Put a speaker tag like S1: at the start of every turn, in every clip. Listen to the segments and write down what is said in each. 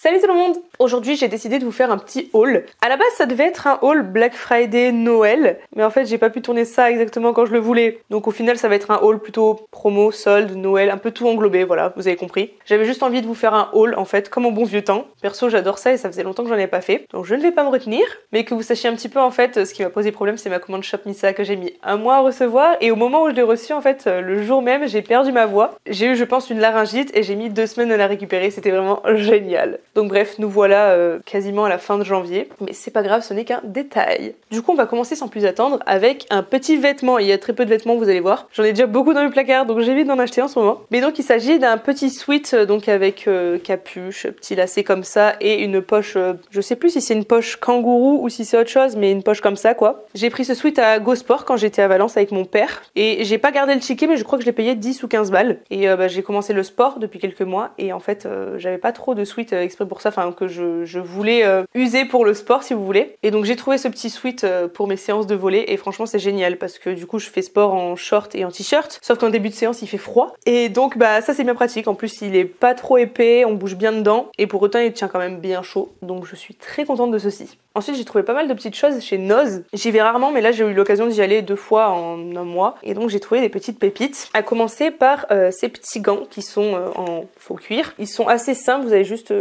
S1: Salut tout le monde! Aujourd'hui j'ai décidé de vous faire un petit haul. À la base ça devait être un haul Black Friday Noël, mais en fait j'ai pas pu tourner ça exactement quand je le voulais. Donc au final ça va être un haul plutôt promo, solde, Noël, un peu tout englobé, voilà, vous avez compris. J'avais juste envie de vous faire un haul en fait, comme au bon vieux temps. Perso j'adore ça et ça faisait longtemps que j'en avais pas fait, donc je ne vais pas me retenir. Mais que vous sachiez un petit peu en fait, ce qui m'a posé problème c'est ma commande Shop Missa que j'ai mis un mois à recevoir. Et au moment où je l'ai reçue en fait, le jour même j'ai perdu ma voix. J'ai eu je pense une laryngite et j'ai mis 2 semaines à la récupérer, c'était vraiment génial. Donc bref, nous voilà quasiment à la fin de janvier, mais c'est pas grave, ce n'est qu'un détail. Du coup on va commencer sans plus attendre avec un petit vêtement. Il y a très peu de vêtements, vous allez voir. J'en ai déjà beaucoup dans mes placards, donc j'évite d'en acheter en ce moment. Mais donc il s'agit d'un petit sweat, donc avec capuche, petit lacet comme ça, et une poche, je sais plus si c'est une poche kangourou ou si c'est autre chose, mais une poche comme ça quoi. J'ai pris ce sweat à Go Sport quand j'étais à Valence avec mon père, et j'ai pas gardé le ticket, mais je crois que je l'ai payé 10 ou 15 balles. Et j'ai commencé le sport depuis quelques mois, et en fait j'avais pas trop de sweat exprès pour ça, enfin que je voulais user pour le sport si vous voulez. Et donc j'ai trouvé ce petit sweat pour mes séances de volley, et franchement c'est génial parce que du coup je fais sport en short et en t-shirt, sauf qu'en début de séance il fait froid, et donc bah ça c'est bien pratique. En plus il est pas trop épais, on bouge bien dedans, et pour autant il tient quand même bien chaud, donc je suis très contente de ceci. Ensuite j'ai trouvé pas mal de petites choses chez Noz. J'y vais rarement, mais là j'ai eu l'occasion d'y aller 2 fois en un mois, et donc j'ai trouvé des petites pépites. À commencer par ces petits gants qui sont en faux cuir. Ils sont assez simples, vous avez juste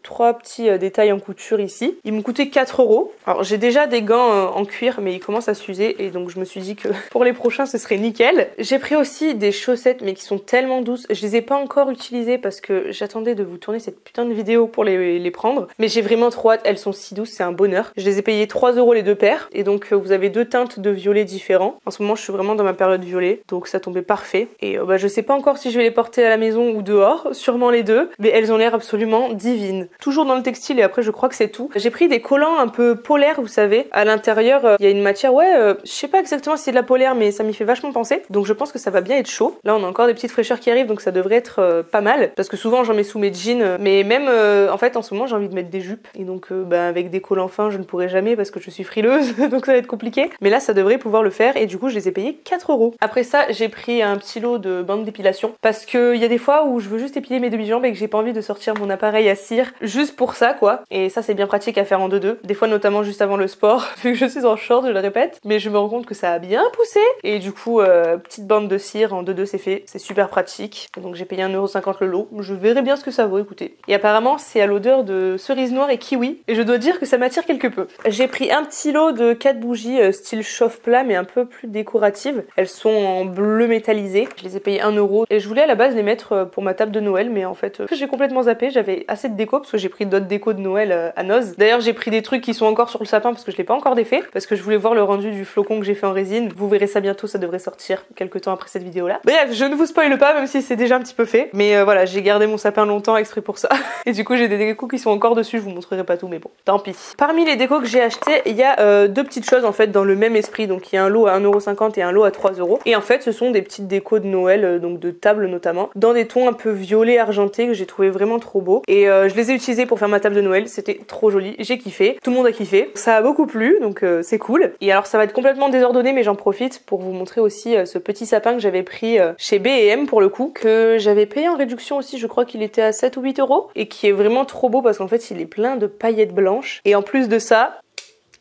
S1: 3 petits détails en couture ici. Ils m'ont coûté 4 €. Alors j'ai déjà des gants en cuir, mais ils commencent à s'user, et donc je me suis dit que pour les prochains ce serait nickel. J'ai pris aussi des chaussettes, mais qui sont tellement douces. Je les ai pas encore utilisées parce que j'attendais de vous tourner cette putain de vidéo pour les prendre, mais j'ai vraiment trop hâte. Elles sont si douces, c'est un bonheur. Je les ai payées 3 € les 2 paires, et donc vous avez 2 teintes de violet différents. En ce moment je suis vraiment dans ma période violet, donc ça tombait parfait. Et je sais pas encore si je vais les porter à la maison ou dehors, sûrement les deux, mais elles ont l'air absolument divines. Toujours dans le textile, et après je crois que c'est tout. J'ai pris des collants un peu polaires, vous savez. À l'intérieur il y a une matière, je sais pas exactement si c'est de la polaire, mais ça m'y fait vachement penser, donc je pense que ça va bien être chaud. Là on a encore des petites fraîcheurs qui arrivent, donc ça devrait être pas mal, parce que souvent j'en mets sous mes jeans, mais même en fait en ce moment j'ai envie de mettre des jupes, et donc avec des collants fins je ne pourrai jamais parce que je suis frileuse donc ça va être compliqué, mais là ça devrait pouvoir le faire, et du coup je les ai payés 4 €. Après ça j'ai pris un petit lot de bandes d'épilation, parce que il y a des fois où je veux juste épiler mes demi-jambes et que j'ai pas envie de sortir mon appareil à cire juste pour ça quoi, et ça c'est bien pratique à faire en 2-2, des fois notamment juste avant le sport vu que je suis en short, je le répète, mais je me rends compte que ça a bien poussé, et du coup petite bande de cire en 2-2 c'est fait, c'est super pratique. Donc j'ai payé 1,50 € le lot, je verrai bien ce que ça vaut, écoutez. Et apparemment c'est à l'odeur de cerise noire et kiwi, et je dois dire que ça m'attire quelque peu. J'ai pris un petit lot de 4 bougies style chauffe plat, mais un peu plus décoratives. Elles sont en bleu métallisé. Je les ai payées 1 €, et je voulais à la base les mettre pour ma table de Noël, mais en fait j'ai complètement zappé. J'avais assez de déco parce que j'ai pris d'autres décos de Noël à Noz. D'ailleurs j'ai pris des trucs qui sont encore sur le sapin parce que je l'ai pas encore défait, parce que je voulais voir le rendu du flocon que j'ai fait en résine. Vous verrez ça bientôt, ça devrait sortir quelques temps après cette vidéo là. Bref, je ne vous spoile pas même si c'est déjà un petit peu fait, mais voilà, j'ai gardé mon sapin longtemps exprès pour ça. Et du coup j'ai des décos qui sont encore dessus, je vous montrerai pas tout, mais bon, tant pis. Parmi les décos que j'ai acheté, il y a 2 petites choses en fait dans le même esprit, donc il y a un lot à 1,50 € et un lot à 3 €, et en fait ce sont des petites décos de Noël, donc de table notamment, dans des tons un peu violet argenté que j'ai trouvé vraiment trop beau, et je les ai utilisés pour faire ma table de Noël, c'était trop joli, j'ai kiffé, tout le monde a kiffé, ça a beaucoup plu, donc c'est cool. Et alors ça va être complètement désordonné, mais j'en profite pour vous montrer aussi ce petit sapin que j'avais pris chez B&M pour le coup, que j'avais payé en réduction aussi, je crois qu'il était à 7 ou 8 €, et qui est vraiment trop beau parce qu'en fait il est plein de paillettes blanches, et en plus de ça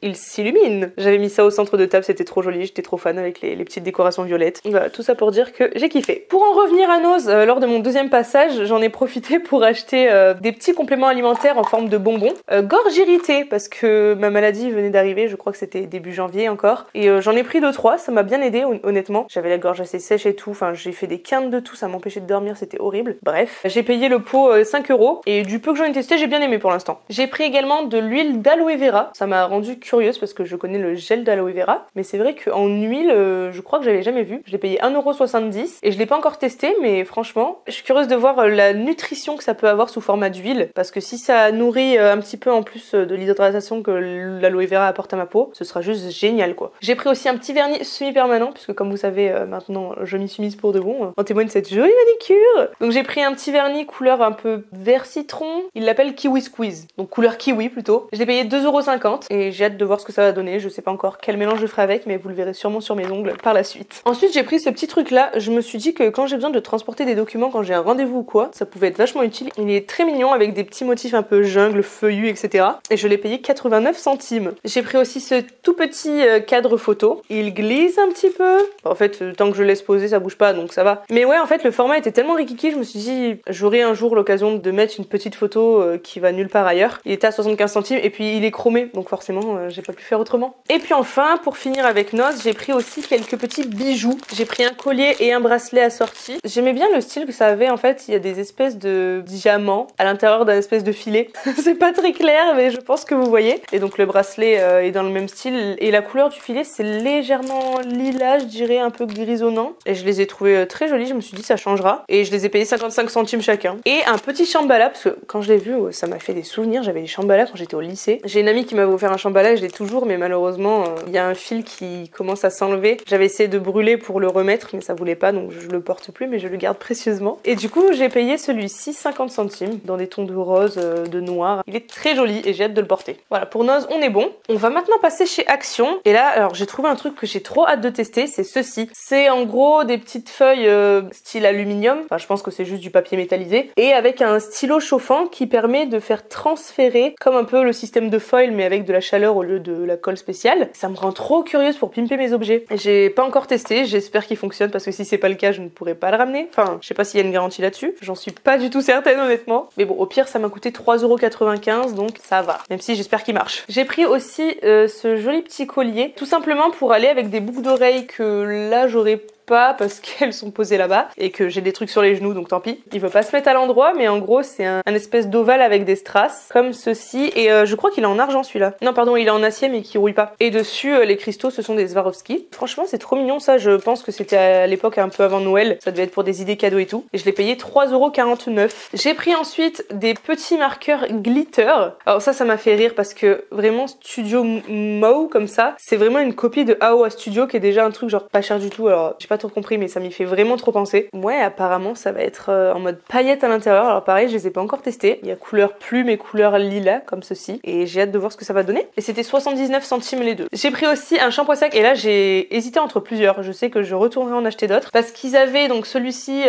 S1: il s'illumine. J'avais mis ça au centre de table, c'était trop joli, j'étais trop fan avec les petites décorations violettes. Voilà, tout ça pour dire que j'ai kiffé. Pour en revenir à Noz, lors de mon 2e passage, j'en ai profité pour acheter des petits compléments alimentaires en forme de bonbons. Gorge irritée, parce que ma maladie venait d'arriver, je crois que c'était début janvier encore. Et j'en ai pris 2-3, ça m'a bien aidé honnêtement. J'avais la gorge assez sèche et tout, enfin j'ai fait des quintes de tout, ça m'empêchait de dormir, c'était horrible. Bref, j'ai payé le pot 5 €, et du peu que j'en ai testé, j'ai bien aimé pour l'instant. J'ai pris également de l'huile d'aloe vera, ça m'a rendu curieuse parce que je connais le gel d'aloe vera, mais c'est vrai qu'en huile, je crois que j'avais jamais vu. Je l'ai payé 1,70 € et je l'ai pas encore testé, mais franchement, je suis curieuse de voir la nutrition que ça peut avoir sous format d'huile, parce que si ça nourrit un petit peu en plus de l'hydratation que l'aloe vera apporte à ma peau, ce sera juste génial quoi. J'ai pris aussi un petit vernis semi-permanent, puisque comme vous savez maintenant je m'y suis mise pour de bon, en témoigne cette jolie manicure. Donc j'ai pris un petit vernis couleur un peu vert citron, il l'appelle Kiwi Squeeze, donc couleur kiwi plutôt. Je l'ai payé 2,50 € et j'ai hâte hâte de voir ce que ça va donner. Je sais pas encore quel mélange je ferai avec, mais vous le verrez sûrement sur mes ongles par la suite. Ensuite, j'ai pris ce petit truc là. Je me suis dit que quand j'ai besoin de transporter des documents, quand j'ai un rendez-vous ou quoi, ça pouvait être vachement utile. Il est très mignon avec des petits motifs un peu jungle, feuillus, etc. Et je l'ai payé 89 centimes. J'ai pris aussi ce tout petit cadre photo. Il glisse un petit peu. En fait, tant que je le laisse poser, ça bouge pas, donc ça va. Mais ouais, en fait, le format était tellement rikiki, je me suis dit, j'aurai un jour l'occasion de mettre une petite photo qui va nulle part ailleurs. Il était à 75 centimes et puis il est chromé, donc forcément, j'ai pas pu faire autrement. Et puis enfin, pour finir avec Noz, j'ai pris aussi quelques petits bijoux. J'ai pris un collier et un bracelet assortis. J'aimais bien le style que ça avait, en fait, il y a des espèces de diamants à l'intérieur d'un espèce de filet. C'est pas très clair, mais je pense que vous voyez. Et donc le bracelet est dans le même style et la couleur du filet, c'est légèrement lilas, je dirais un peu grisonnant. Et je les ai trouvés très jolis, je me suis dit ça changera. Et je les ai payés 55 centimes chacun. Et un petit chambala, parce que quand je l'ai vu, ça m'a fait des souvenirs. J'avais des chambalas quand j'étais au lycée. J'ai une amie qui m'avait offert un chambala, je l'ai toujours, mais malheureusement, il y a un fil qui commence à s'enlever. J'avais essayé de brûler pour le remettre, mais ça voulait pas, donc je le porte plus, mais je le garde précieusement. Et du coup, j'ai payé celui-ci 50 centimes, dans des tons de rose, de noir. Il est très joli et j'ai hâte de le porter. Voilà, pour Noz, on est bon. On va maintenant passer chez Action. Et là, alors j'ai trouvé un truc que j'ai trop hâte de tester, c'est ceci. C'est en gros des petites feuilles style aluminium. Enfin, je pense que c'est juste du papier métallisé. Et avec un stylo chauffant qui permet de faire transférer, comme un peu le système de foil, mais avec de la chaleur au lieu de la colle spéciale. Ça me rend trop curieuse pour pimper mes objets. J'ai pas encore testé, j'espère qu'il fonctionne parce que si c'est pas le cas, je ne pourrai pas le ramener. Enfin, je sais pas s'il y a une garantie là-dessus. J'en suis pas du tout certaine, honnêtement. Mais bon, au pire, ça m'a coûté 3,95 €, donc ça va. Même si j'espère qu'il marche. J'ai pris aussi ce joli petit collier, tout simplement pour aller avec des boucles d'oreilles que là, j'aurais pas parce qu'elles sont posées là-bas et que j'ai des trucs sur les genoux, donc tant pis. Il veut pas se mettre à l'endroit, mais en gros c'est un espèce d'ovale avec des strass comme ceci, et je crois qu'il est en argent celui-là. Non pardon, il est en acier mais qui rouille pas. Et dessus les cristaux, ce sont des Swarovski. Franchement c'est trop mignon ça, je pense que c'était à l'époque un peu avant Noël, ça devait être pour des idées cadeaux et tout. Et je l'ai payé 3,49 €. J'ai pris ensuite des petits marqueurs glitter. Alors ça m'a fait rire parce que vraiment Studio Mao comme ça, c'est vraiment une copie de Aowa Studio qui est déjà un truc genre pas cher du tout. Alors j'ai pas trop compris, mais ça m'y fait vraiment trop penser. Ouais, apparemment ça va être en mode paillettes à l'intérieur. Alors pareil, je les ai pas encore testés. Il y a couleur plume et couleur lilas comme ceci, et j'ai hâte de voir ce que ça va donner. Et c'était 79 centimes les deux. J'ai pris aussi un shampoing sec, et là j'ai hésité entre plusieurs. Je sais que je retournerai en acheter d'autres parce qu'ils avaient donc celui-ci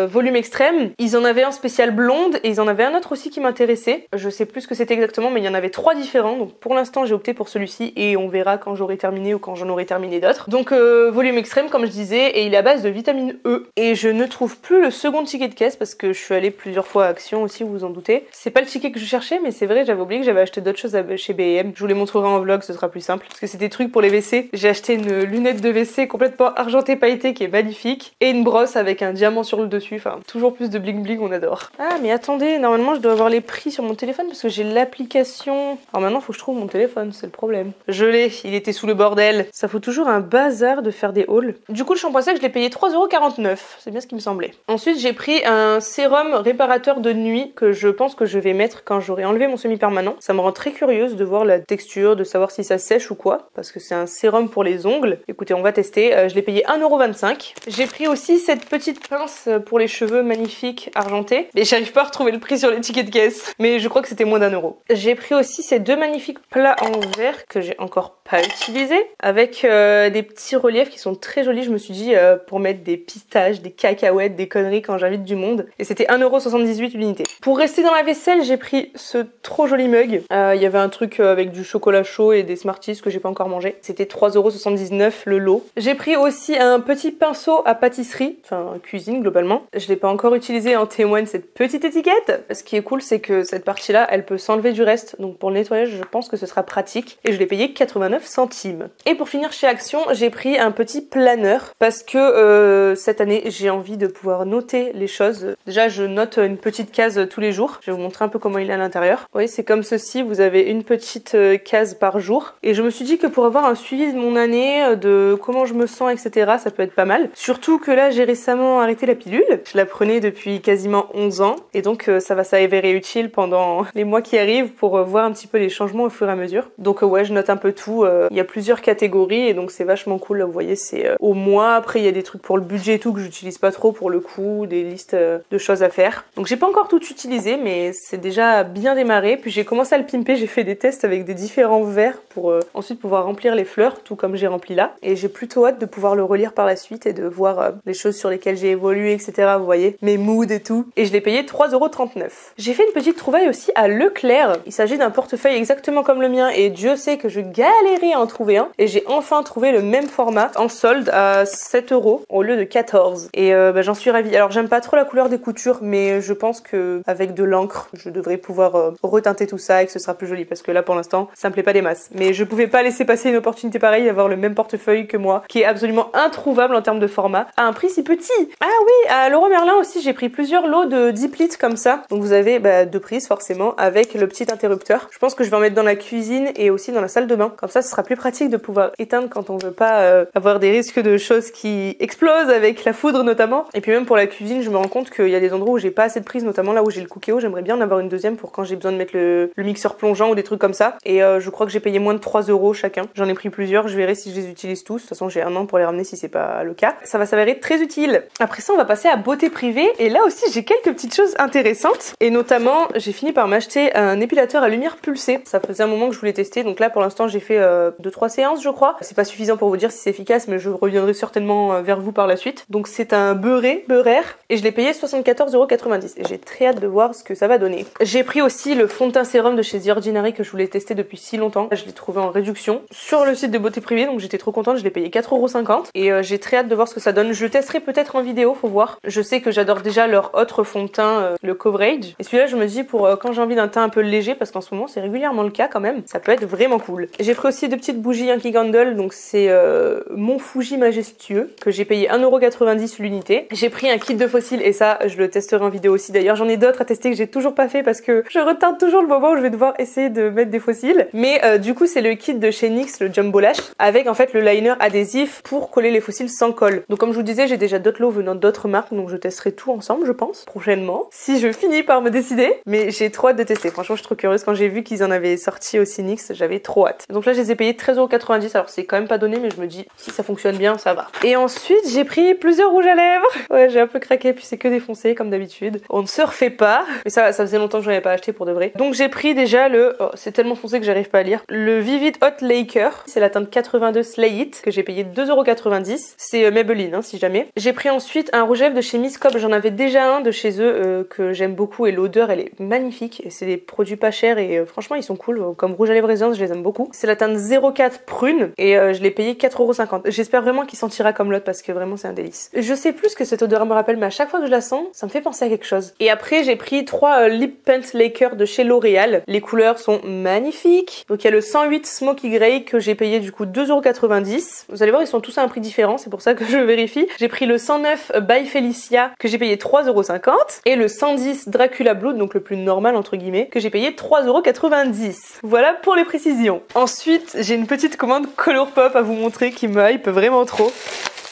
S1: volume extrême. Ils en avaient un spécial blonde et ils en avaient un autre aussi qui m'intéressait. Je sais plus ce que c'était exactement, mais il y en avait 3 différents. Donc pour l'instant j'ai opté pour celui-ci et on verra quand j'aurai terminé ou quand j'en aurai terminé d'autres. Donc volume extrême comme je disais, et il est à base de vitamine E. Et je ne trouve plus le second ticket de caisse parce que je suis allée plusieurs fois à Action aussi, vous vous en doutez. C'est pas le ticket que je cherchais, mais c'est vrai, j'avais oublié que j'avais acheté d'autres choses chez B&M. Je vous les montrerai en vlog, ce sera plus simple. Parce que c'est des trucs pour les WC. J'ai acheté une lunette de WC complètement argentée pailletée qui est magnifique. Et une brosse avec un diamant sur le dessus. Enfin, toujours plus de bling bling, on adore. Ah, mais attendez, normalement je dois avoir les prix sur mon téléphone parce que j'ai l'application. Alors maintenant, faut que je trouve mon téléphone, c'est le problème. Je l'ai, il était sous le bordel. Ça faut toujours un bazar de faire des hauls. Du coup, le shampoing sec, je l'ai payé 3,49 €. C'est bien ce qui me semblait. Ensuite, j'ai pris un sérum réparateur de nuit que je pense que je vais mettre quand j'aurai enlevé mon semi-permanent. Ça me rend très curieuse de voir la texture, de savoir si ça sèche ou quoi, parce que c'est un sérum pour les ongles. Écoutez, on va tester. Je l'ai payé 1,25 €. J'ai pris aussi cette petite pince pour les cheveux magnifique argentée, mais j'arrive pas à retrouver le prix sur les tickets de caisse. Mais je crois que c'était moins d'1 €. J'ai pris aussi ces deux magnifiques plats en verre que j'ai encore pas utilisés, avec des petits reliefs qui sont très jolis. Je me suis dit pour mettre des pistaches, des cacahuètes, des conneries quand j'invite du monde. Et c'était 1,78 € l'unité. Pour rester dans la vaisselle, j'ai pris ce trop joli mug. Il y avait un truc avec du chocolat chaud et des Smarties que j'ai pas encore mangé. C'était 3,79 € le lot. J'ai pris aussi un petit pinceau à pâtisserie, enfin cuisine globalement. Je l'ai pas encore utilisé, en témoigne cette petite étiquette. Ce qui est cool, c'est que cette partie-là, elle peut s'enlever du reste. Donc pour le nettoyage, je pense que ce sera pratique. Et je l'ai payé 89 centimes. Et pour finir chez Action, j'ai pris un petit planeur parce que cette année, j'ai envie de pouvoir noter les choses. Déjà, je note une petite case tous les jours. Je vais vous montrer un peu comment il est à l'intérieur. Vous voyez, c'est comme ceci. Vous avez une petite case par jour. Et je me suis dit que pour avoir un suivi de mon année, de comment je me sens, etc., ça peut être pas mal. Surtout que là, j'ai récemment arrêté la pilule. Je la prenais depuis quasiment 11 ans. Et donc, ça va s'avérer utile pendant les mois qui arrivent pour voir un petit peu les changements au fur et à mesure. Donc ouais, je note un peu tout. Il y a plusieurs catégories et donc c'est vachement cool. Là, vous voyez, c'est au mois, après il y a des trucs pour le budget et tout que j'utilise pas trop pour le coup, des listes de choses à faire. Donc j'ai pas encore tout utilisé, mais c'est déjà bien démarré. Puis j'ai commencé à le pimper, j'ai fait des tests avec des différents verres pour ensuite pouvoir remplir les fleurs, tout comme j'ai rempli là. Et j'ai plutôt hâte de pouvoir le relire par la suite et de voir les choses sur lesquelles j'ai évolué, etc. Vous voyez, mes moods et tout. Et je l'ai payé 3,39 €. J'ai fait une petite trouvaille aussi à Leclerc. Il s'agit d'un portefeuille exactement comme le mien et Dieu sait que je galérais à en trouver un. Et j'ai enfin trouvé le même format en solde à 7 € au lieu de 14. Et j'en suis ravie. Alors j'aime pas trop la couleur des coutures, mais je pense que avec de l'encre, je devrais pouvoir reteinter tout ça et que ce sera plus joli parce que là pour l'instant, ça me plaît pas des masses. Mais je pouvais pas laisser passer une opportunité pareille d'avoir le même portefeuille que moi, qui est absolument introuvable en termes de format, à un prix si petit. Ah oui, à Leroy Merlin aussi, j'ai pris plusieurs lots de 10 litres comme ça. Donc vous avez deux prises forcément avec le petit interrupteur. Je pense que je vais en mettre dans la cuisine et aussi dans la salle de bain. Comme ça, ce sera plus pratique de pouvoir éteindre quand on veut pas avoir des risques de choses qui explosent avec la foudre notamment. Et puis même pour la cuisine, je me rends compte qu'il y a des endroits où j'ai pas assez de prises, notamment là où j'ai le Cookéo. J'aimerais bien en avoir une deuxième pour quand j'ai besoin de mettre le mixeur plongeant ou des trucs comme ça. Et je crois que j'ai payé moins de 3 € chacun. J'en ai pris plusieurs, je verrai si je les utilise tous. De toute façon, j'ai un an pour les ramener si c'est pas le cas. Ça va s'avérer très utile. Après ça, on va passer à beauté privée. Et là aussi, j'ai quelques petites choses intéressantes. Et notamment, j'ai fini par m'acheter un épilateur à lumière pulsée. Ça faisait un moment que je voulais tester. Donc là, pour l'instant, j'ai fait 2-3 séances, je crois. C'est pas suffisant pour vous dire si c'est efficace, mais je reviendrai certainement vers vous par la suite. Donc c'est un beurre air. Et je l'ai payé 74,90 €. Et j'ai très hâte de voir ce que ça va donner. J'ai pris aussi le fond de teint sérum de chez The Ordinary que je voulais tester depuis si longtemps. Je l'ai trouvé en réduction sur le site de beauté privée, donc j'étais trop contente. Je l'ai payé 4,50 € et j'ai très hâte de voir ce que ça donne. Je testerai peut-être en vidéo, faut voir. Je sais que j'adore déjà leur autre fond de teint, le Coverage. Et celui-là, je me dis pour quand j'ai envie d'un teint un peu léger, parce qu'en ce moment c'est régulièrement le cas quand même, ça peut être vraiment cool. J'ai pris aussi 2 petites bougies Yankee Candle, donc c'est mon Fuji majestueux que j'ai payé 1,90 € l'unité. J'ai pris un kit de fossiles et ça, je le testerai en vidéo aussi. D'ailleurs, j'en ai d'autres à tester que j'ai toujours pas fait parce que je retarde toujours le moment où je vais devoir essayer de mettre des fossiles. Mais du coup, c'est le kit de chez NYX, le Jumbo Lash, avec en fait le liner adhésif pour coller les fossiles sans colle. Donc comme je vous disais, j'ai déjà d'autres lots venant d'autres marques, donc je testerai tout ensemble, je pense, prochainement, si je finis par me décider. Mais j'ai trop hâte de tester. Franchement, je suis trop curieuse. Quand j'ai vu qu'ils en avaient sorti aussi NYX, j'avais trop hâte. Donc là, je les ai payés 13,90 €. Alors c'est quand même pas donné, mais je me dis, si ça fonctionne bien, ça va. Et ensuite, j'ai pris plusieurs rouges à lèvres. Ouais, j'ai un peu craqué, puis c'est que défoncé, comme d'habitude. On ne se refait pas. Mais ça faisait longtemps que je n'en avais pas acheté pour de vrai. Donc j'ai pris déjà le... Oh, c'est tellement foncé que j'arrive pas à lire. Le Vivid Hot Laker. C'est la teinte 82 Slay It, que j'ai payé 2,90 €. C'est Maybelline, hein, si jamais. J'ai pris ensuite un rouge à lèvres de chez Miss Cobb. J'en avais déjà un de chez eux que j'aime beaucoup et l'odeur, elle est magnifique. Et c'est des produits pas chers et franchement, ils sont cool. Comme rouge à lèvres Essence, je les aime beaucoup. C'est la teinte 04 Prune et je l'ai payé 4,50 €. J'espère vraiment qu'il sentira comme l'autre parce que vraiment, c'est un délice. Je sais plus ce que cette odeur me rappelle, mais à chaque fois que je la sens, ça me fait penser à quelque chose. Et après, j'ai pris 3 Lip Paint Laker de chez L'Oréal. Les couleurs sont magnifiques. Donc il y a le 108 Smoky Grey que j'ai payé du coup 2,90 €. Vous allez voir, ils sont tous à un prix différent, c'est pour ça que je vérifie. J'ai pris le 109 By Felicia que j'ai payé 3,50 € et le 110 Dracula Blood, donc le plus normal entre guillemets, que j'ai payé 3,90 €. Voilà pour les précisions. Ensuite, j'ai une petite commande Colourpop à vous montrer qui me hype vraiment trop.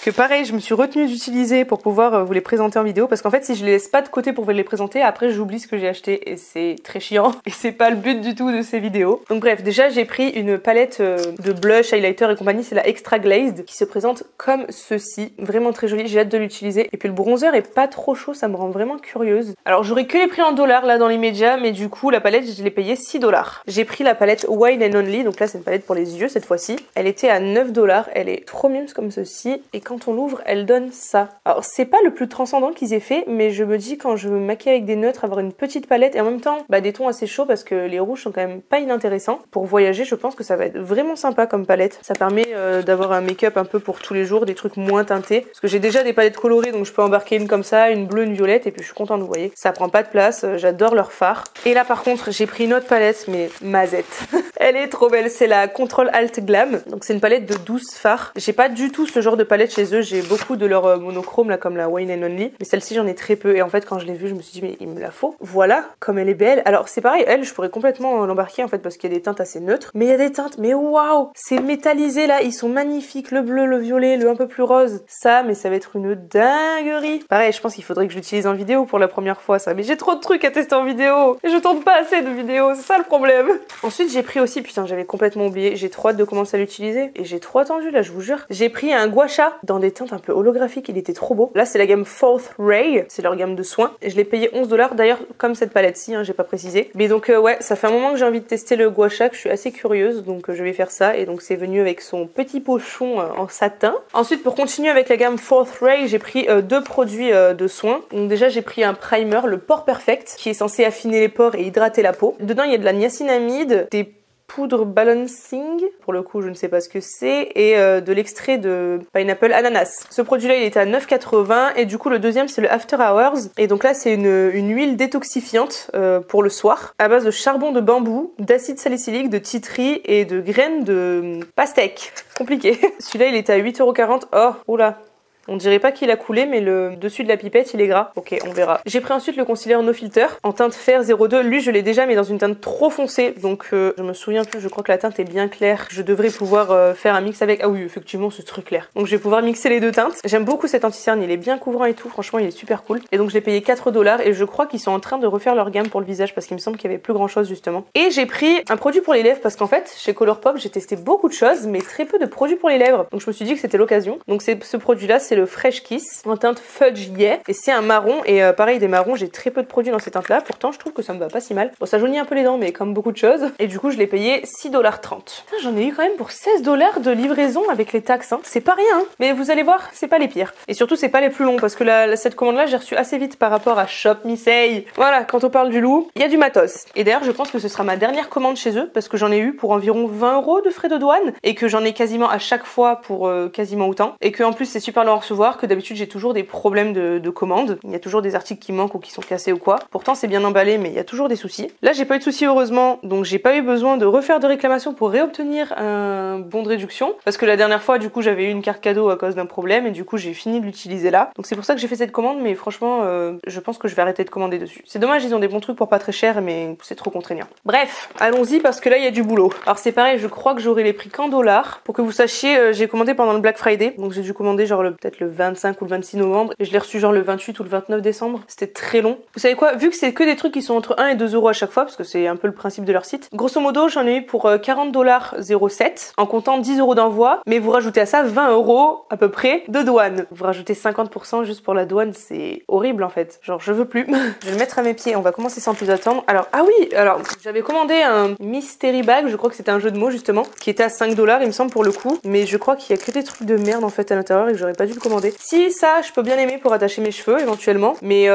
S1: Que pareil, je me suis retenue d'utiliser pour pouvoir vous les présenter en vidéo parce qu'en fait si je les laisse pas de côté pour vous les présenter, après j'oublie ce que j'ai acheté et c'est très chiant et c'est pas le but du tout de ces vidéos. Donc bref, déjà j'ai pris une palette de blush, highlighter et compagnie, c'est la Extra Glazed qui se présente comme ceci, vraiment très jolie, j'ai hâte de l'utiliser. Et puis le bronzer est pas trop chaud, ça me rend vraiment curieuse. Alors j'aurais que les prix en dollars là dans les médias, mais du coup la palette je l'ai payée 6 $. J'ai pris la palette Wine and Only, donc là c'est une palette pour les yeux cette fois-ci. Elle était à 9 $, elle est trop mimes comme ceci et quand on l'ouvre, elle donne ça. Alors c'est pas le plus transcendant qu'ils aient fait, mais je me dis quand je veux me maquiller avec des neutres, avoir une petite palette et en même temps des tons assez chauds parce que les rouges sont quand même pas inintéressants. Pour voyager, je pense que ça va être vraiment sympa comme palette. Ça permet d'avoir un make-up un peu pour tous les jours, des trucs moins teintés. Parce que j'ai déjà des palettes colorées, donc je peux embarquer une comme ça, une bleue, une violette, et puis je suis contente, vous voyez. Ça prend pas de place, j'adore leur fard. Et là par contre, j'ai pris une autre palette, mais mazette. Elle est trop belle, c'est la Control Alt Glam. Donc c'est une palette de 12 fards. J'ai pas du tout ce genre de palette chez eux, j'ai beaucoup de leur monochrome là comme la Wine and Only, mais celle-ci j'en ai très peu et en fait quand je l'ai vue je me suis dit mais il me la faut. Voilà comme elle est belle. Alors c'est pareil, elle je pourrais complètement l'embarquer en fait parce qu'il y a des teintes assez neutres, mais il y a des teintes mais waouh, c'est métallisé là, ils sont magnifiques, le bleu, le violet, le un peu plus rose. Ça mais ça va être une dinguerie. Pareil, je pense qu'il faudrait que je l'utilise en vidéo pour la première fois ça, mais j'ai trop de trucs à tester en vidéo et je tourne pas assez de vidéos, c'est ça le problème. Ensuite j'ai pris aussi, putain j'avais complètement oublié, j'ai trop hâte de commencer à l'utiliser et j'ai trop attendu là je vous jure. J'ai pris un gua sha dans dans des teintes un peu holographiques, il était trop beau. Là c'est la gamme Fourth Ray, c'est leur gamme de soins et je l'ai payé 11$, d'ailleurs comme cette palette-ci, hein, j'ai pas précisé. Mais donc ouais, ça fait un moment que j'ai envie de tester le gua sha, que je suis assez curieuse, donc je vais faire ça. Et donc c'est venu avec son petit pochon en satin. Ensuite pour continuer avec la gamme Fourth Ray, j'ai pris deux produits de soins. Donc déjà j'ai pris un primer, le Pore Perfect, qui est censé affiner les pores et hydrater la peau. Dedans il y a de la niacinamide, des poudre balancing, pour le coup je ne sais pas ce que c'est, et de l'extrait de pineapple ananas. Ce produit là il était à 9,80 et du coup le deuxième c'est le After Hours et donc là c'est une huile détoxifiante pour le soir à base de charbon de bambou, d'acide salicylique, de tea tree et de graines de pastèque. Compliqué. Celui-là il était à 8,40 €. Oh, oula. On dirait pas qu'il a coulé, mais le dessus de la pipette, il est gras. Ok, on verra. J'ai pris ensuite le concealer No Filter en teinte fer 02. Lui, je l'ai déjà, mais dans une teinte trop foncée. Donc, je me souviens plus. Je crois que la teinte est bien claire. Je devrais pouvoir faire un mix avec... Ah oui, effectivement, c'est très clair. Donc, je vais pouvoir mixer les deux teintes. J'aime beaucoup cet anti-cerne. Il est bien couvrant et tout. Franchement, il est super cool. Et donc, je l'ai payé 4$ et je crois qu'ils sont en train de refaire leur gamme pour le visage parce qu'il me semble qu'il y avait plus grand chose, justement. Et j'ai pris un produit pour les lèvres parce qu'en fait, chez Colourpop, j'ai testé beaucoup de choses, mais très peu de produits pour les lèvres. Donc, je me suis dit que c'était l'occasion. Donc, ce produit-là, c'est le Fresh Kiss en teinte Fudge Yeah et c'est un marron et pareil des marrons, j'ai très peu de produits dans ces teintes là, pourtant je trouve que ça me va pas si mal. Bon, ça jaunit un peu les dents mais comme beaucoup de choses et du coup je l'ai payé 6,30$. J'en ai eu quand même pour 16$ de livraison avec les taxes, hein. C'est pas rien hein. Mais vous allez voir, c'est pas les pires et surtout c'est pas les plus longs parce que cette commande là j'ai reçu assez vite par rapport à Shop Missei. Voilà, quand on parle du loup, il y a du matos et d'ailleurs je pense que ce sera ma dernière commande chez eux parce que j'en ai eu pour environ 20€ de frais de douane et que j'en ai quasiment à chaque fois pour quasiment autant et que en plus c'est super long à recevoir, que d'habitude j'ai toujours des problèmes de commande. Il y a toujours des articles qui manquent ou qui sont cassés ou quoi. Pourtant c'est bien emballé mais il y a toujours des soucis. Là j'ai pas eu de soucis heureusement, donc j'ai pas eu besoin de refaire de réclamation pour réobtenir un bon de réduction. Parce que la dernière fois du coup j'avais eu une carte cadeau à cause d'un problème et du coup j'ai fini de l'utiliser là. Donc c'est pour ça que j'ai fait cette commande mais franchement je pense que je vais arrêter de commander dessus. C'est dommage, ils ont des bons trucs pour pas très cher mais c'est trop contraignant. Bref, allons-y parce que là il y a du boulot. Alors c'est pareil, je crois que j'aurai les prix qu'en dollars. Pour que vous sachiez, j'ai commandé pendant le Black Friday. Donc j'ai dû commander genre peut-être le 25 ou le 26 novembre et je l'ai reçu genre le 28 ou le 29 décembre. C'était très long. Vous savez quoi, vu que c'est que des trucs qui sont entre 1 et 2€ à chaque fois parce que c'est un peu le principe de leur site, grosso modo j'en ai eu pour 40,07$ en comptant 10€ d'envoi, mais vous rajoutez à ça 20€ à peu près de douane. Vous rajoutez 50% juste pour la douane, c'est horrible en fait. Genre je veux plus. Je vais le mettre à mes pieds, on va commencer sans plus attendre. Alors ah oui, alors j'avais commandé un mystery bag, je crois que c'était un jeu de mots justement, qui était à 5$ il me semble pour le coup, mais je crois qu'il y a que des trucs de merde en fait à l'intérieur et que j'aurais pas dû le commander. Si ça je peux bien aimer pour attacher mes cheveux éventuellement, mais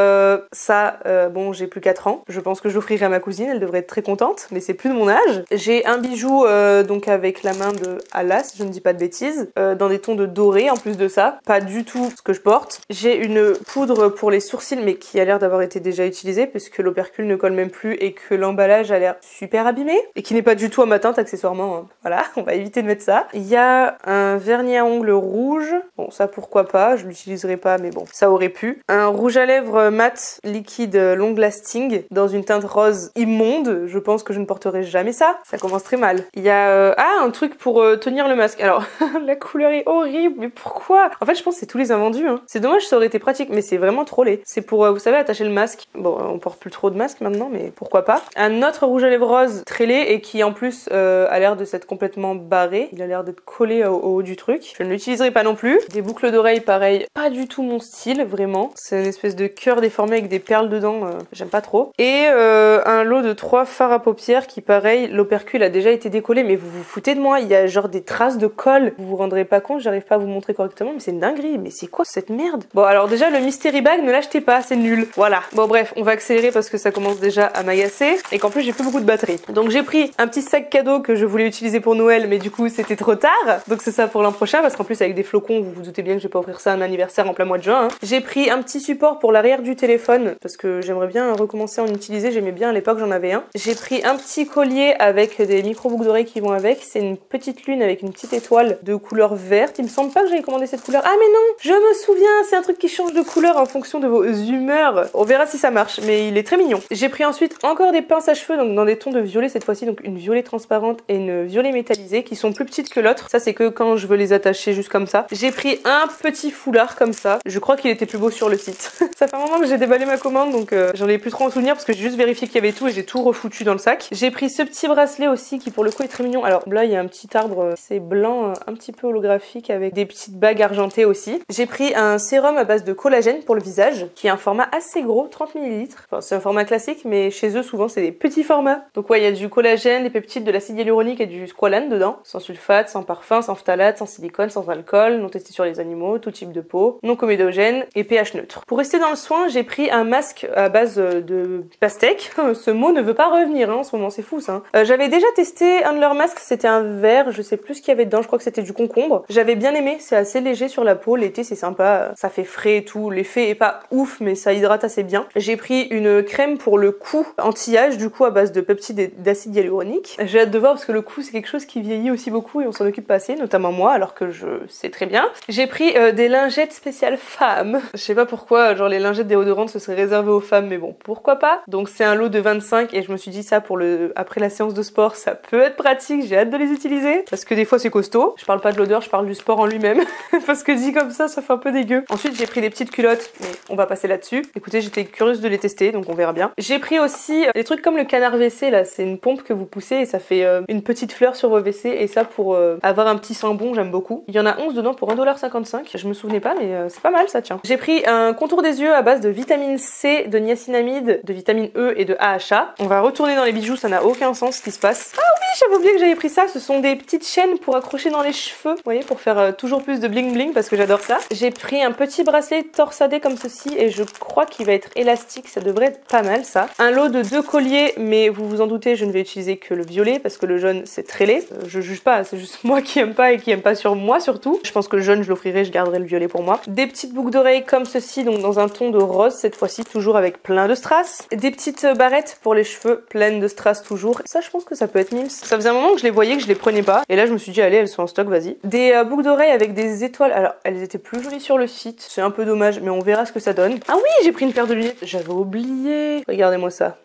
S1: bon j'ai plus 4 ans, je pense que je l'offrirai à ma cousine, elle devrait être très contente, mais c'est plus de mon âge. J'ai un bijou donc avec la main de Alas, je ne dis pas de bêtises, dans des tons de doré en plus de ça, pas du tout ce que je porte. J'ai une poudre pour les sourcils mais qui a l'air d'avoir été déjà utilisée puisque l'opercule ne colle même plus et que l'emballage a l'air super abîmé et qui n'est pas du tout à ma teinte accessoirement, hein. Voilà, on va éviter de mettre ça. Il y a un vernis à ongles rouge, bon ça pourquoi pas, je l'utiliserai pas mais bon ça aurait pu. Un rouge à lèvres mat liquide long lasting dans une teinte rose immonde, je pense que je ne porterai jamais ça, ça commence très mal. Il y a un truc pour tenir le masque. Alors la couleur est horrible, mais pourquoi? En fait je pense que c'est tous les invendus, hein. C'est dommage, ça aurait été pratique mais c'est vraiment trop laid. C'est pour vous savez attacher le masque. Bon on porte plus trop de masques maintenant mais pourquoi pas. Un autre rouge à lèvres rose très laid et qui en plus a l'air de s'être complètement barré, il a l'air d'être collé au haut du truc. Je ne l'utiliserai pas non plus. Des boucles d'oreilles pareil, pas du tout mon style vraiment. C'est une espèce de cœur déformé avec des perles dedans, j'aime pas trop. Et un lot de 3 fards à paupières qui pareil, l'opercule a déjà été décollé mais vous vous foutez de moi, il y a genre des traces de colle. Vous vous rendrez pas compte, j'arrive pas à vous montrer correctement mais c'est une dinguerie, mais c'est quoi cette merde? Bon alors déjà le mystery bag ne l'achetez pas, c'est nul. Voilà. Bon bref, on va accélérer parce que ça commence déjà à m'agacer et qu'en plus j'ai plus beaucoup de batterie. Donc j'ai pris un petit sac cadeau que je voulais utiliser pour Noël mais du coup c'était trop tard. Donc c'est ça pour l'an prochain parce qu'en plus avec des flocons, vous vous doutez bien que je vais pas offrir ça à un anniversaire en plein mois de juin, hein. J'ai pris un petit support pour l'arrière du téléphone parce que j'aimerais bien recommencer à en utiliser, j'aimais bien à l'époque, j'en avais un. J'ai pris un petit collier avec des micro boucles d'oreilles qui vont avec, c'est une petite lune avec une petite étoile de couleur verte. Il me semble pas que j'avais commandé cette couleur. Ah mais non, je me souviens, c'est un truc qui change de couleur en fonction de vos humeurs. On verra si ça marche, mais il est très mignon. J'ai pris ensuite encore des pinces à cheveux, donc dans des tons de violet cette fois-ci, donc une violet transparente et une violet métallisée qui sont plus petites que l'autre. Ça c'est que quand je veux les attacher juste comme ça. J'ai pris un petit foulard comme ça. Je crois qu'il était plus beau sur le site. Ça fait un moment que j'ai déballé ma commande, donc j'en ai plus trop en souvenir parce que j'ai juste vérifié qu'il y avait tout et j'ai tout refoutu dans le sac. J'ai pris ce petit bracelet aussi qui pour le coup est très mignon. Alors là il y a un petit arbre, c'est blanc, un petit peu holographique avec des petites bagues argentées aussi. J'ai pris un sérum à base de collagène pour le visage qui est un format assez gros, 30 ml. Enfin c'est un format classique mais chez eux souvent c'est des petits formats. Donc ouais il y a du collagène, des peptides, de l'acide hyaluronique et du squalane dedans. Sans sulfate, sans parfum, sans phtalate, sans silicone, sans alcool, non testé sur les animaux, tout type de peau, non comédogène et pH neutre. Pour rester dans le soin, j'ai pris un masque à base de pastèque. Ce mot ne veut pas revenir hein, en ce moment, c'est fou ça. J'avais déjà testé un de leurs masques, c'était un vert, je sais plus ce qu'il y avait dedans, je crois que c'était du concombre. J'avais bien aimé, c'est assez léger sur la peau, l'été c'est sympa, ça fait frais et tout, l'effet est pas ouf mais ça hydrate assez bien. J'ai pris une crème pour le cou anti-âge du coup à base de peptides et d'acide hyaluronique. J'ai hâte de voir parce que le cou c'est quelque chose qui vieillit aussi beaucoup et on s'en occupe pas assez, notamment moi alors que je sais très bien. J'ai pris des lingettes spéciales femmes. Je sais pas pourquoi, genre les lingettes déodorantes ce serait réservé aux femmes mais bon pourquoi pas. Donc c'est un lot de 25 et je me suis dit ça pour après la séance de sport ça peut être pratique, j'ai hâte de les utiliser parce que des fois c'est costaud. Je parle pas de l'odeur, je parle du sport en lui-même parce que dit comme ça fait un peu dégueu. Ensuite j'ai pris des petites culottes mais on va passer là-dessus. Écoutez j'étais curieuse de les tester donc on verra bien. J'ai pris aussi des trucs comme le canard WC là, c'est une pompe que vous poussez et ça fait une petite fleur sur vos WC et ça pour avoir un petit sent bon j'aime beaucoup. Il y en a 11 dedans pour 1,55 $. Je me souvenais pas mais c'est pas mal ça tiens. J'ai pris un contour des yeux à base de vitamine C, de niacinamide, de vitamine E et de AHA. On va retourner dans les bijoux, ça n'a aucun sens ce qui se passe. Ah oui j'avais oublié que j'avais pris ça, ce sont des petites chaînes pour accrocher dans les cheveux, vous voyez, pour faire toujours plus de bling bling parce que j'adore ça. J'ai pris un petit bracelet torsadé comme ceci et je crois qu'il va être élastique, ça devrait être pas mal ça. Un lot de 2 colliers mais vous vous en doutez je ne vais utiliser que le violet parce que le jaune c'est très laid. Je juge pas, c'est juste moi qui aime pas et qui aime pas sur moi surtout. Je pense que le jaune je l'offrirai, je garderai le violet pour moi. Des petites boucles d'oreilles comme ceci, donc dans un ton de rose cette fois-ci, toujours avec plein de strass. Des petites barrettes pour les cheveux, pleines de strass toujours. Ça je pense que ça peut être mimes. Ça faisait un moment que je les voyais, que je les prenais pas. Et là je me suis dit allez elles sont en stock, vas-y. Des boucles d'oreilles avec des étoiles. Alors elles étaient plus jolies sur le site. C'est un peu dommage mais on verra ce que ça donne. Ah oui j'ai pris une paire de lunettes. J'avais oublié. Regardez-moi ça.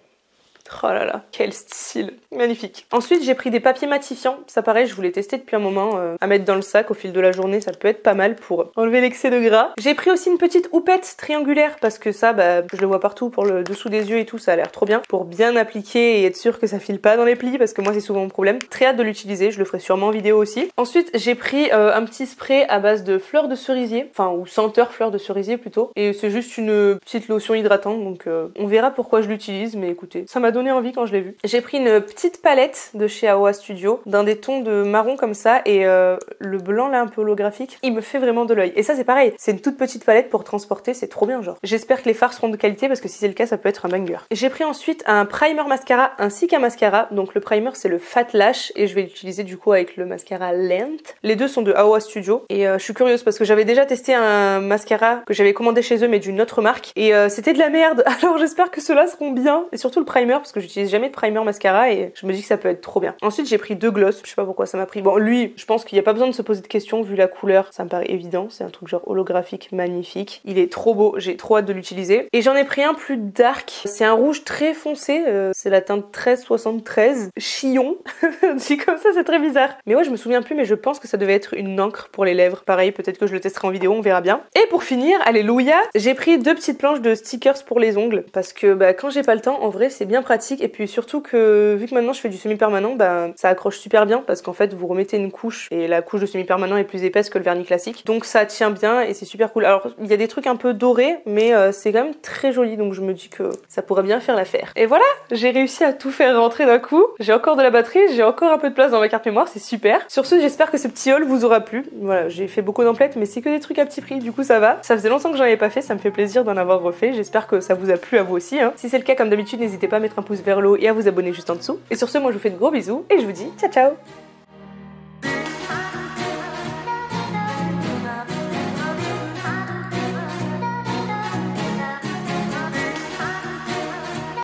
S1: Oh là là, quel style, magnifique. Ensuite j'ai pris des papiers matifiants, ça pareil je voulais tester depuis un moment, à mettre dans le sac au fil de la journée, ça peut être pas mal pour enlever l'excès de gras. J'ai pris aussi une petite houppette triangulaire parce que ça je le vois partout pour le dessous des yeux et tout, ça a l'air trop bien. Pour bien appliquer et être sûr que ça file pas dans les plis parce que moi c'est souvent mon problème. Très hâte de l'utiliser, je le ferai sûrement en vidéo aussi. Ensuite j'ai pris un petit spray à base de fleurs de cerisier, enfin ou senteur fleurs de cerisier plutôt. Et c'est juste une petite lotion hydratante donc on verra pourquoi je l'utilise mais écoutez, ça m'a donné envie quand je l'ai vu. J'ai pris une petite palette de chez Aoa Studio d'un des tons de marron comme ça et le blanc là un peu holographique il me fait vraiment de l'œil et ça c'est pareil, c'est une toute petite palette pour transporter, c'est trop bien genre. J'espère que les fards seront de qualité parce que si c'est le cas ça peut être un banger. J'ai pris ensuite un primer mascara ainsi qu'un mascara, donc le primer c'est le Fat Lash et je vais l'utiliser du coup avec le mascara Length. Les deux sont de Aoa Studio et je suis curieuse parce que j'avais déjà testé un mascara que j'avais commandé chez eux mais d'une autre marque et c'était de la merde alors j'espère que ceux-là seront bien et surtout le primer parce que j'utilise jamais de primer mascara et je me dis que ça peut être trop bien. Ensuite j'ai pris 2 gloss, je sais pas pourquoi ça m'a pris. Bon lui je pense qu'il n'y a pas besoin de se poser de questions vu la couleur, ça me paraît évident, c'est un truc genre holographique magnifique. Il est trop beau, j'ai trop hâte de l'utiliser. Et j'en ai pris un plus dark, c'est un rouge très foncé, c'est la teinte 1373, chillon, dit comme ça c'est très bizarre. Mais ouais je me souviens plus mais je pense que ça devait être une encre pour les lèvres, pareil peut-être que je le testerai en vidéo, on verra bien. Et pour finir, alléluia, j'ai pris 2 petites planches de stickers pour les ongles parce que quand j'ai pas le temps en vrai c'est bien pratique et puis surtout que vu que maintenant je fais du semi-permanent, ça accroche super bien parce qu'en fait vous remettez une couche et la couche de semi-permanent est plus épaisse que le vernis classique. Donc ça tient bien et c'est super cool. Alors il y a des trucs un peu dorés mais c'est quand même très joli donc je me dis que ça pourrait bien faire l'affaire. Et voilà, j'ai réussi à tout faire rentrer d'un coup. J'ai encore de la batterie, j'ai encore un peu de place dans ma carte mémoire, c'est super. Sur ce j'espère que ce petit haul vous aura plu. Voilà, j'ai fait beaucoup d'emplettes mais c'est que des trucs à petit prix, du coup ça va. Ça faisait longtemps que j'en avais pas fait, ça me fait plaisir d'en avoir refait. J'espère que ça vous a plu à vous aussi. Si c'est le cas comme d'habitude n'hésitez pas à mettre un pouce vers le haut et à vous abonner juste en dessous. Et sur ce moi je vous fais de gros bisous et je vous dis ciao ciao.